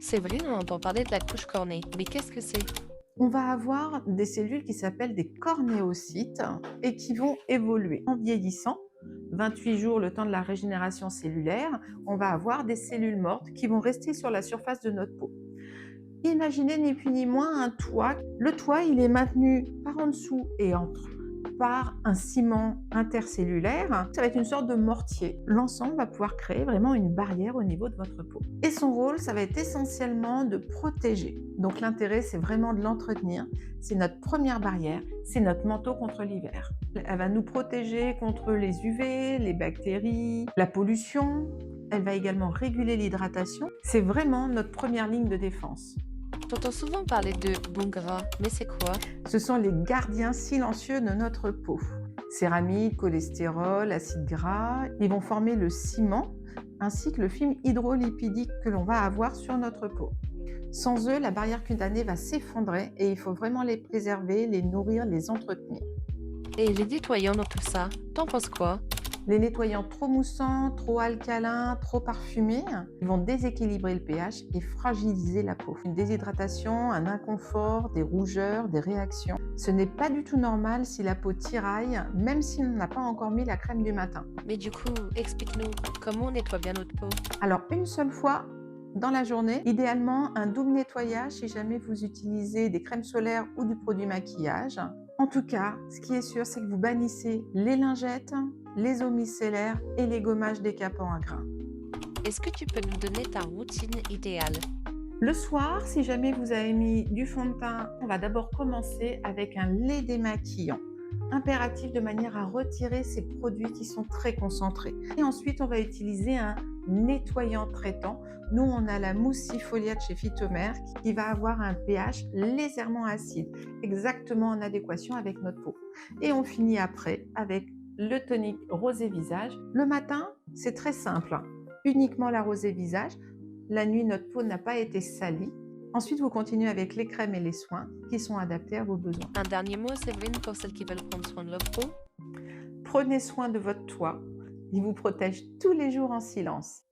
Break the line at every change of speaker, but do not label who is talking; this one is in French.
Séverine, on entend parler de la couche cornée, mais qu'est-ce que c'est?
On va avoir des cellules qui s'appellent des cornéocytes et qui vont évoluer. En vieillissant, 28 jours, le temps de la régénération cellulaire, on va avoir des cellules mortes qui vont rester sur la surface de notre peau. Imaginez ni plus ni moins un toit. Le toit, il est maintenu par en dessous et entre par un ciment intercellulaire. Ça va être une sorte de mortier. L'ensemble va pouvoir créer vraiment une barrière au niveau de votre peau. Et son rôle, ça va être essentiellement de protéger. Donc l'intérêt, c'est vraiment de l'entretenir. C'est notre première barrière, c'est notre manteau contre l'hiver. Elle va nous protéger contre les UV, les bactéries, la pollution. Elle va également réguler l'hydratation. C'est vraiment notre première ligne de défense.
J'entends souvent parler de bons gras, mais c'est quoi?
Ce sont les gardiens silencieux de notre peau. Céramique, cholestérol, acides gras, ils vont former le ciment ainsi que le film hydrolipidique que l'on va avoir sur notre peau. Sans eux, la barrière cutanée va s'effondrer et il faut vraiment les préserver, les nourrir, les entretenir.
Et les nettoyants dans tout ça, t'en penses quoi?
Les nettoyants trop moussants, trop alcalins, trop parfumés, ils vont déséquilibrer le pH et fragiliser la peau. Une déshydratation, un inconfort, des rougeurs, des réactions. Ce n'est pas du tout normal si la peau tiraille, même si on n'a pas encore mis la crème du matin.
Mais du coup, explique-nous, comment on nettoie bien notre peau?
Alors, une seule fois dans la journée, idéalement un double nettoyage si jamais vous utilisez des crèmes solaires ou du produit maquillage. En tout cas, ce qui est sûr, c'est que vous bannissez les lingettes, les eaux micellaires et les gommages décapants à grains.
Est-ce que tu peux nous donner ta routine idéale?
Le soir, si jamais vous avez mis du fond de teint, on va d'abord commencer avec un lait démaquillant. Impératif de manière à retirer ces produits qui sont très concentrés. Et ensuite, on va utiliser un nettoyant traitant. Nous, on a la mousse Sifoliate chez Phytomer qui va avoir un pH légèrement acide, exactement en adéquation avec notre peau. Et on finit après avec le tonique rosé visage. Le matin, c'est très simple, uniquement la rosée visage. La nuit, notre peau n'a pas été salie. Ensuite, vous continuez avec les crèmes et les soins qui sont adaptés à vos besoins.
Un dernier mot, Séverine, pour celles qui veulent prendre soin de leur peau?
Prenez soin de votre toit. Il vous protège tous les jours en silence.